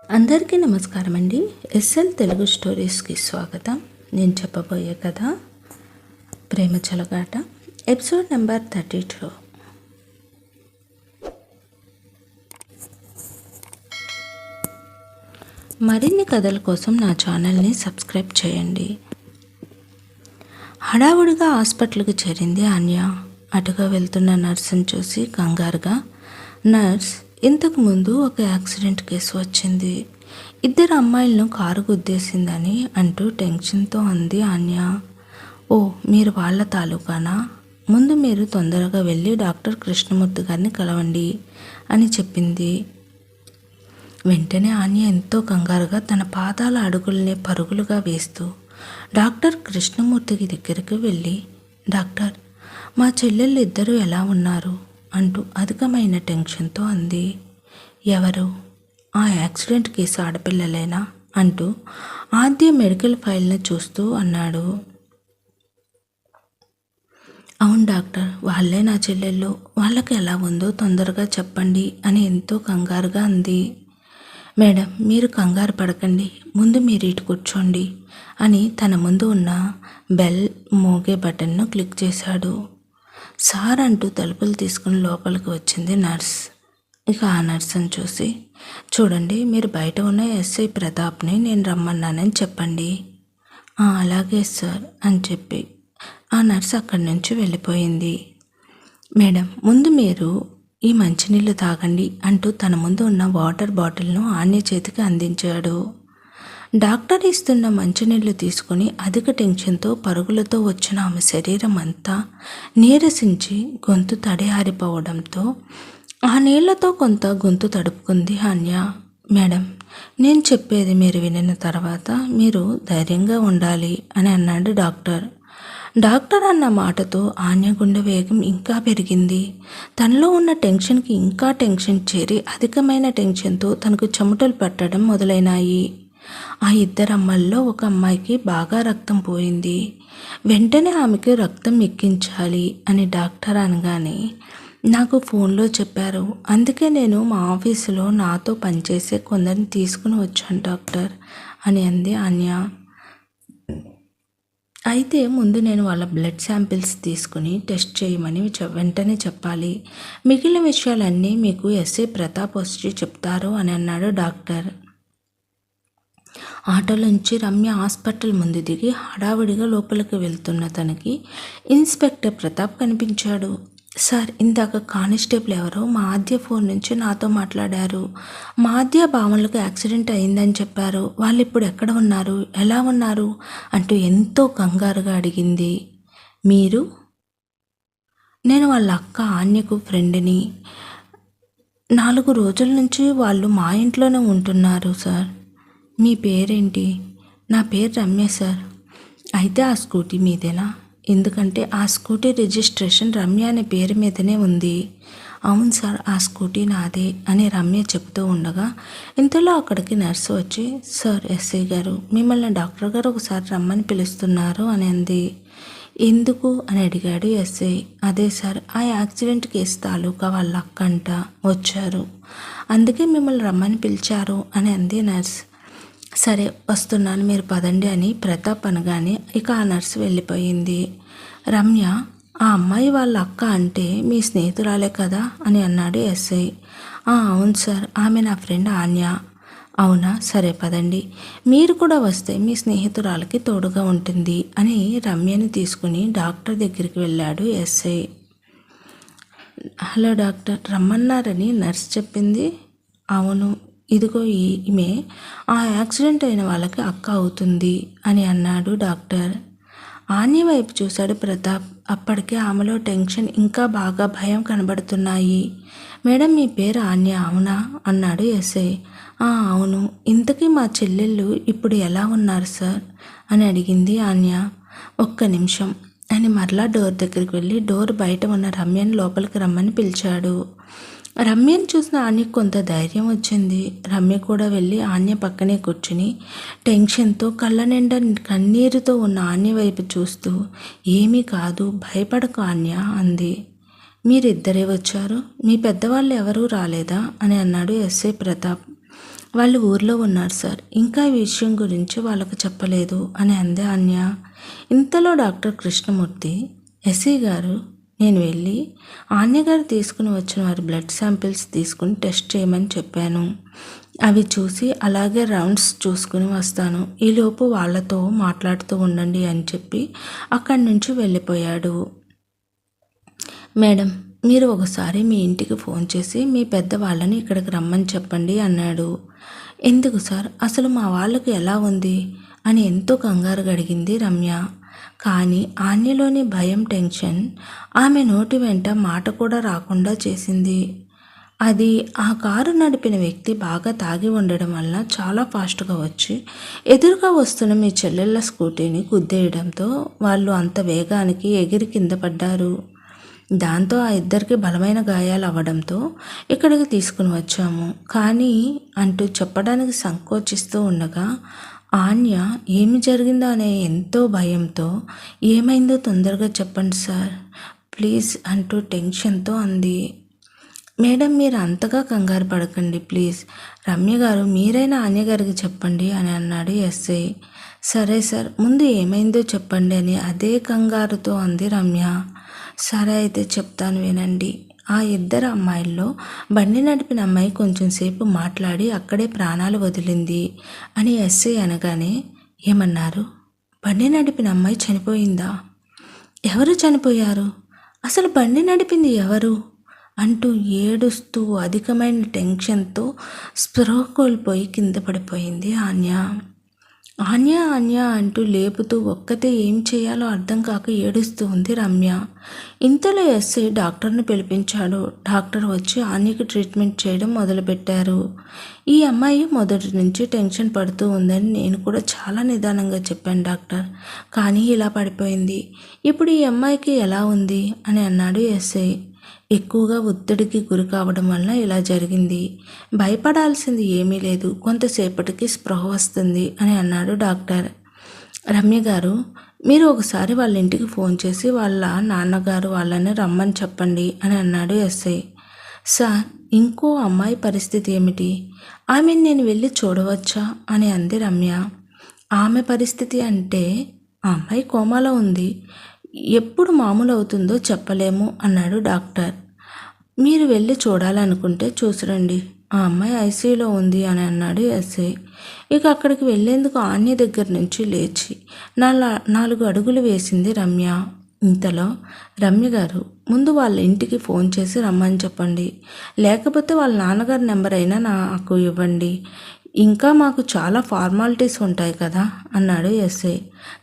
అందరికీ నమస్కారం అండి. ఎస్ఎల్ తెలుగు స్టోరీస్కి స్వాగతం. నేను చెప్పబోయే కథ ప్రేమ చెలగాట, ఎపిసోడ్ నెంబర్ 32. మరిన్ని కథల కోసం నా ఛానల్ని సబ్స్క్రైబ్ చేయండి. హడావుడిగా హాస్పిటల్కి చేరింది ఆన్య. అటుగా వెళ్తున్న నర్సును చూసి కంగారుగా, నర్స్, ఇంతకుముందు ఒక యాక్సిడెంట్ కేసు వచ్చింది, 2 అమ్మాయిలను కారు గుద్దేసిందని అంటూ టెన్షన్తో అంది ఆన్య. ఓ, మీరు వాళ్ళ తాలూకానా? ముందు మీరు తొందరగా వెళ్ళి డాక్టర్ కృష్ణమూర్తి గారిని కలవండి అని చెప్పింది. వెంటనే ఆన్య ఎంతో కంగారుగా తన పాదాల అడుగుల్ని పరుగులుగా వేస్తూ డాక్టర్ కృష్ణమూర్తికి దగ్గరికి వెళ్ళి, డాక్టర్, మా చెల్లెళ్ళు 2 ఎలా ఉన్నారు అంటూ అధికమైన టెన్షన్తో అంది. ఎవరు? ఆ యాక్సిడెంట్ కేసు ఆడపిల్లలేనా అంటూ ఆద్య మెడికల్ ఫైల్ని చూస్తూ అన్నాడు. అవును డాక్టర్, వాళ్ళే నా చెల్లెళ్ళు. వాళ్ళకి ఎలా ఉందో తొందరగా చెప్పండి అని ఎంతో కంగారుగా అంది. మేడం, మీరు కంగారు పడకండి, ముందు మీరు ఇటు కూర్చోండి అని తన ముందు ఉన్న బెల్ మోగే బటన్ను క్లిక్ చేశాడు. సార్ అంటూ తలుపులు తీసుకుని లోపలికి వచ్చింది నర్స్. ఇక ఆ నర్సును చూసి, చూడండి, మీరు బయట ఉన్న ఎస్ఐ ప్రతాప్ని నేను రమ్మన్నానని చెప్పండి. అలాగే సార్ అని చెప్పి ఆ నర్స్ అక్కడి నుంచి వెళ్ళిపోయింది. మేడం, ముందు మీరు ఈ మంచినీళ్ళు తాగండి అంటూ తన ముందు ఉన్న వాటర్ బాటిల్ను ఆన్య చేతికి అందించాడు. డాక్టర్ ఇస్తున్న మంచినీళ్లు తీసుకుని అధిక టెన్షన్తో పరుగులతో వచ్చిన ఆమె శరీరం అంతా నీరసించి గొంతు తడియారిపోవడంతో ఆ నీళ్లతో కొంత గొంతు తడుపుకుంది ఆన్య. మేడం, నేను చెప్పేది మీరు వినిన తర్వాత మీరు ధైర్యంగా ఉండాలి అని అన్నాడు డాక్టర్. డాక్టర్ అన్న మాటతో ఆన్య గుండె వేగం ఇంకా పెరిగింది. తనలో ఉన్న టెన్షన్కి ఇంకా టెన్షన్ చేరి అధికమైన టెన్షన్తో తనకు చెమటలు పట్టడం మొదలైనాయి. ఆ 2 అమ్మాయిల్లో ఒక అమ్మాయికి బాగా రక్తం పోయింది. వెంటనే ఆమెకు రక్తం ఎక్కించాలి అని డాక్టర్ అనగానే నాకు ఫోన్లో చెప్పారు. అందుకే నేను మా ఆఫీసులో నాతో పనిచేసే కొందరిని తీసుకుని వచ్చాను డాక్టర్ అని అంది ఆన్య. అయితే ముందు నేను వాళ్ళ బ్లడ్ శాంపిల్స్ తీసుకుని టెస్ట్ చేయమని వెంటనే చెప్పాలి. మిగిలిన విషయాలన్నీ మీకు ఎస్ఐ ప్రతాప్ వచ్చి చెప్తారు అని అన్నాడు డాక్టర్. ఆటోలోంచి రమ్య హాస్పిటల్ ముందు దిగి హడావిడిగా లోపలికి వెళ్తున్న తనకి ఇన్స్పెక్టర్ ప్రతాప్ కనిపించాడు. సార్, ఇందాక కానిస్టేబుల్ ఎవరో మా ఆద్య ఫోన్ నుంచి నాతో మాట్లాడారు. మా ఆద్య భావనలకు యాక్సిడెంట్ అయిందని చెప్పారు. వాళ్ళు ఇప్పుడు ఎక్కడ ఉన్నారు, ఎలా ఉన్నారు అంటూ ఎంతో కంగారుగా అడిగింది. మీరు? నేను వాళ్ళ అక్క ఆన్యకు ఫ్రెండ్ని. 4 రోజుల నుంచి వాళ్ళు మా ఇంట్లోనే ఉంటున్నారు సార్. మీ పేరేంటి? నా పేరు రమ్య సార్. అయితే ఆ స్కూటీ మీదేనా? ఎందుకంటే ఆ స్కూటీ రిజిస్ట్రేషన్ రమ్య అనే పేరు మీదనే ఉంది. అవును సార్, ఆ స్కూటీ నాదే అని రమ్య చెబుతూ ఉండగా ఇంతలో అక్కడికి నర్సు వచ్చి, సార్, ఎస్ఐ గారు మిమ్మల్ని డాక్టర్ గారు ఒకసారి రమ్మని పిలుస్తున్నారు అని అంది. ఎందుకు అని అడిగాడు ఎస్ఐ. అదే సార్, ఆ యాక్సిడెంట్ కేసు తాలూకా వాళ్ళ అక్కంట వచ్చారు, అందుకే మిమ్మల్ని రమ్మని పిలిచారు అని అంది నర్స్. సరే, వస్తున్నాను, మీరు పదండి అని ప్రతాప్ అనగానే ఇక ఆ నర్సు వెళ్ళిపోయింది. రమ్య, ఆ అమ్మాయి వాళ్ళ అక్క అంటే మీ స్నేహితురాలే కదా అని అన్నాడు ఎస్ఐ. అవును సార్, ఆమె నా ఫ్రెండ్ ఆన్య. అవునా, సరే పదండి, మీరు కూడా వస్తే మీ స్నేహితురాలకి తోడుగా ఉంటుంది అని రమ్యని తీసుకుని డాక్టర్ దగ్గరికి వెళ్ళాడు ఎస్ఐ. హలో డాక్టర్, రమ్మన్నారని నర్స్ చెప్పింది. అవును, ఇదిగో ఈమె ఆ యాక్సిడెంట్ అయిన వాళ్ళకి అక్క అవుతుంది అని అన్నాడు డాక్టర్. ఆన్య వైపు చూశాడు ప్రతాప్. అప్పటికే ఆమెలో టెన్షన్ ఇంకా బాగా భయం కనబడుతున్నాయి. మేడం, మీ పేరు ఆన్య అవునా అన్నాడు ఎస్ఐ. అవును. ఇంతకీ మా చెల్లెళ్ళు ఇప్పుడు ఎలా ఉన్నారు సార్ అని అడిగింది ఆన్య. ఒక్క నిమిషం అని మరలా డోర్ దగ్గరికి వెళ్ళి డోర్ బయట ఉన్న రమ్యని లోపలికి రమ్మని పిలిచాడు. రమ్యను చూసిన ఆన్యకు కొంత ధైర్యం వచ్చింది. రమ్య కూడా వెళ్ళి ఆన్య పక్కనే కూర్చుని టెన్షన్తో కళ్ళ నిండా కన్నీరుతో ఉన్న ఆన్య వైపు చూస్తూ, ఏమీ కాదు, భయపడకు ఆన్య అంది. మీరిద్దరే వచ్చారు, మీ పెద్దవాళ్ళు ఎవరూ రాలేదా అని అన్నాడు ఎస్ఐ ప్రతాప్. వాళ్ళు ఊర్లో ఉన్నారు సార్, ఇంకా ఈ విషయం గురించి వాళ్ళకు చెప్పలేదు అని అంది ఆన్య. ఇంతలో డాక్టర్ కృష్ణమూర్తి, ఎస్ఐ గారు, నేను వెళ్ళి ఆన్య గారు తీసుకుని వచ్చిన వారి బ్లడ్ శాంపిల్స్ తీసుకుని టెస్ట్ చేయమని చెప్పాను. అవి చూసి అలాగే రౌండ్స్ చూసుకుని వస్తాను. ఈలోపు వాళ్ళతో మాట్లాడుతూ ఉండండి అని చెప్పి అక్కడి నుంచి వెళ్ళిపోయాడు. మేడం, మీరు ఒకసారి మీ ఇంటికి ఫోన్ చేసి మీ పెద్దవాళ్ళని ఇక్కడికి రమ్మని చెప్పండి అన్నాడు. ఎందుకు సార్, అసలు మా వాళ్ళకు ఎలా ఉంది అని ఎంతో కంగారుగా అడిగింది రమ్య. కానీ ఆన్యలోని భయం, టెన్షన్ ఆమె నోటి వెంట మాట కూడా రాకుండా చేసింది. అది ఆ కారు నడిపిన వ్యక్తి బాగా తాగి ఉండడం వల్ల చాలా ఫాస్ట్గా వచ్చి ఎదురుగా వస్తున్న మీ చెల్లెళ్ళ స్కూటీని గుద్దేయడంతో వాళ్ళు అంత వేగానికి ఎగిరి కింద పడ్డారు. దాంతో ఆ ఇద్దరికి బలమైన గాయాలు అవ్వడంతో ఇక్కడికి తీసుకుని వచ్చాము కానీ అంటూ చెప్పడానికి సంకోచిస్తూ ఉండగా ఆన్య ఏమి జరిగిందో అనే ఎంతో భయంతో, ఏమైందో తొందరగా చెప్పండి సార్ ప్లీజ్ అంటూ టెన్షన్తో అంది. మేడం, మీరు అంతగా కంగారు పడకండి ప్లీజ్, రమ్య గారు మీరైనా ఆన్య గారికి చెప్పండి అని అన్నాడు ఎస్ఐ. సరే సార్, ముందు ఏమైందో చెప్పండి అని అదే కంగారుతో అంది రమ్య. సరే అయితే చెప్తాను వినండి. ఆ ఇద్దరు అమ్మాయిల్లో బండి నడిపిన అమ్మాయి కొంచెం సేపు మాట్లాడి అక్కడే ప్రాణాలు వదిలింది అని ఎస్ఐ అనగానే, ఏమన్నారు? బండి నడిపిన అమ్మాయి చనిపోయిందా? ఎవరు చనిపోయారు? అసలు బండి నడిపింది ఎవరు అంటూ ఏడుస్తూ అధికమైన టెన్షన్తో స్పృహ కోల్పోయి కింద పడిపోయింది ఆన్య. ఆన్య ఆన్య అంటూ లేపుతూ ఒక్కతే ఏం చేయాలో అర్థం కాక ఏడుస్తూ ఉంది రమ్య. ఇంతలో ఎస్ఐ డాక్టర్ని పిలిపించాడు. డాక్టర్ వచ్చి ఆన్యకి ట్రీట్మెంట్ చేయడం మొదలుపెట్టారు. ఈ అమ్మాయి మొదటి నుంచి టెన్షన్ పడుతూ ఉందని నేను కూడా చాలా నిదానంగా చెప్పాను డాక్టర్, కానీ ఇలా పడిపోయింది. ఇప్పుడు ఈ అమ్మాయికి ఎలా ఉంది అని అన్నాడు ఎస్ఐ. ఎక్కువగా ఒత్తిడికి గురి కావడం వల్ల ఇలా జరిగింది. భయపడాల్సింది ఏమీ లేదు, కొంతసేపటికి స్పృహ వస్తుంది అని అన్నాడు డాక్టర్. రమ్య గారు, మీరు ఒకసారి వాళ్ళ ఇంటికి ఫోన్ చేసి వాళ్ళ నాన్నగారు వాళ్ళని రమ్మని చెప్పండి అని అన్నాడు ఎస్ఐ. సార్, ఇంకో అమ్మాయి పరిస్థితి ఏమిటి? ఆమెను నేను వెళ్ళి చూడవచ్చా అని అంది రమ్య. ఆమె పరిస్థితి అంటే ఆ అమ్మాయి కోమాలో ఉంది, ఎప్పుడు మామూలు అవుతుందో చెప్పలేము అన్నాడు డాక్టర్. మీరు వెళ్ళి చూడాలనుకుంటే చూసిరండి, ఆ అమ్మాయి ఐసీయూలో ఉంది అని అన్నాడు ఎస్ఐ. ఇక అక్కడికి వెళ్ళేందుకు ఆన్య దగ్గర నుంచి లేచి 4 అడుగులు వేసింది రమ్య. ఇంతలో, రమ్య గారు, ముందు వాళ్ళ ఇంటికి ఫోన్ చేసి రమ్మని చెప్పండి, లేకపోతే వాళ్ళ నాన్నగారి నెంబర్ అయినా నాకు ఇవ్వండి, ఇంకా మాకు చాలా ఫార్మాలిటీస్ ఉంటాయి కదా అన్నాడు ఎస్ఐ.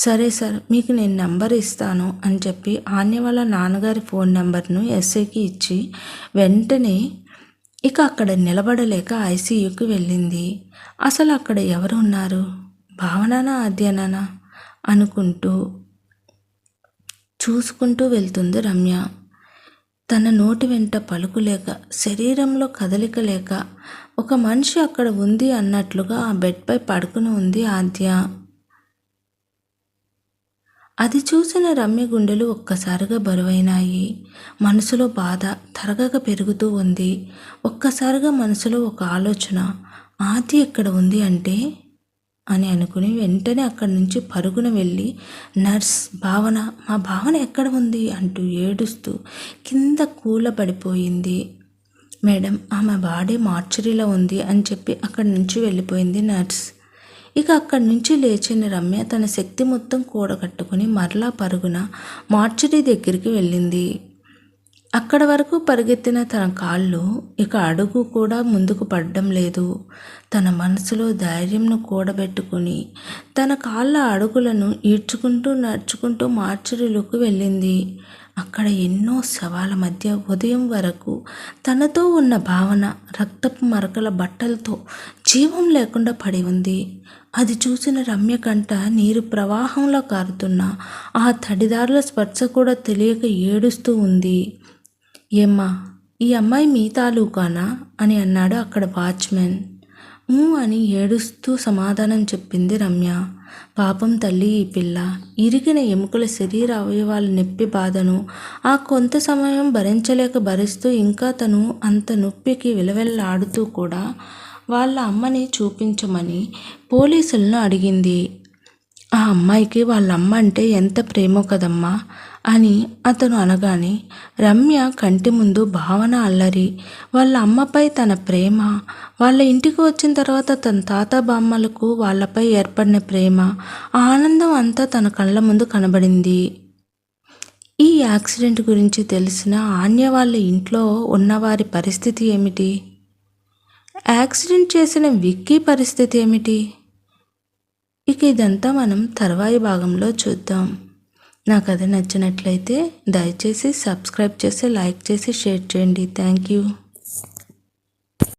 సరే సార్, మీకు నేను నెంబర్ ఇస్తాను అని చెప్పి ఆన్య వాళ్ళ నాన్నగారి ఫోన్ నెంబర్ను ఎస్ఐకి ఇచ్చి వెంటనే ఇక అక్కడ నిలబడలేక ఐసీయూకి వెళ్ళింది. అసలు అక్కడ ఎవరు ఉన్నారు? భావనానా అధ్యయనానా అనుకుంటూ చూసుకుంటూ వెళ్తుంది రమ్య. తన నోటి వెంట పలుకు లేక, శరీరంలో కదలిక లేక ఒక మనిషి అక్కడ ఉంది అన్నట్లుగా ఆ బెడ్పై పడుకుని ఉంది ఆద్య. అది చూసిన రమ్య గుండెలు ఒక్కసారిగా బరువైనాయి. మనసులో బాధ తరగక పెరుగుతూ ఉంది. ఒక్కసారిగా మనసులో ఒక ఆలోచన, ఆద్య ఎక్కడ ఉంది అంటే అని అనుకుని వెంటనే అక్కడి నుంచి పరుగున వెళ్ళి, నర్స్ భావన, మా భావన ఎక్కడ ఉంది అంటూ ఏడుస్తూ కింద కూలబడిపోయింది. మేడం, ఆమె బాడీ మార్చరీలో ఉంది అని చెప్పి అక్కడి నుంచి వెళ్ళిపోయింది నర్స్. ఇక అక్కడి నుంచి లేచిన రమ్య తన శక్తి మొత్తం కూడగట్టుకుని మరలా పరుగున మార్చరీ దగ్గరికి వెళ్ళింది. అక్కడ వరకు పరిగెత్తిన తన కాళ్ళు ఇక అడుగు కూడా ముందుకు పడడం లేదు. తన మనసులో ధైర్యంను కూడబెట్టుకుని తన కాళ్ళ అడుగులను ఈడ్చుకుంటూ నడుచుకుంటూ మార్చరీలోకి వెళ్ళింది. అక్కడ ఎన్నో శవాల మధ్య ఉదయం వరకు తనతో ఉన్న భావన రక్తపు మరకల బట్టలతో జీవం లేకుండా పడి ఉంది. అది చూసిన రమ్య కంట నీరు ప్రవాహంలో కారుతున్న ఆ తడిదారుల స్పర్శ కూడా తెలియక ఏడుస్తూ ఉంది. ఏమ్మా, ఈ అమ్మాయి మీ తాలూకానా అని అన్నాడు అక్కడ వాచ్మెన్. అని ఏడుస్తూ సమాధానం చెప్పింది రమ్య. పాపం తల్లి, ఈ పిల్ల ఇరిగిన ఎముకల శరీర అవయవాల నొప్పి బాధను ఆ కొంత సమయం భరించలేక భరిస్తూ ఇంకా తను అంత నొప్పికి విలవెల్లాడుతూ కూడా వాళ్ళ అమ్మని చూపించమని పోలీసులను అడిగింది. ఆ అమ్మాయికి వాళ్ళ అమ్మ అంటే ఎంత ప్రేమో కదమ్మా అని అతను అనగానే రమ్య కంటి ముందు భావన అల్లరి, వాళ్ళ అమ్మపై తన ప్రేమ, వాళ్ళ ఇంటికి వచ్చిన తర్వాత తన తాత బామ్మలకు వాళ్ళపై ఏర్పడిన ప్రేమ, ఆ ఆనందం అంతా తన కళ్ళ ముందు కనబడింది. ఈ యాక్సిడెంట్ గురించి తెలిసిన ఆన్య వాళ్ళ ఇంట్లో ఉన్నవారి పరిస్థితి ఏమిటి? యాక్సిడెంట్ చేసిన విక్కీ పరిస్థితి ఏమిటి? ఇక ఇదంతా మనం తర్వాయి భాగంలో చూద్దాం. నా కథ నచ్చినట్లయితే దయచేసి సబ్స్క్రైబ్ చేసి, లైక్ చేసి, షేర్ చేయండి. Thank you.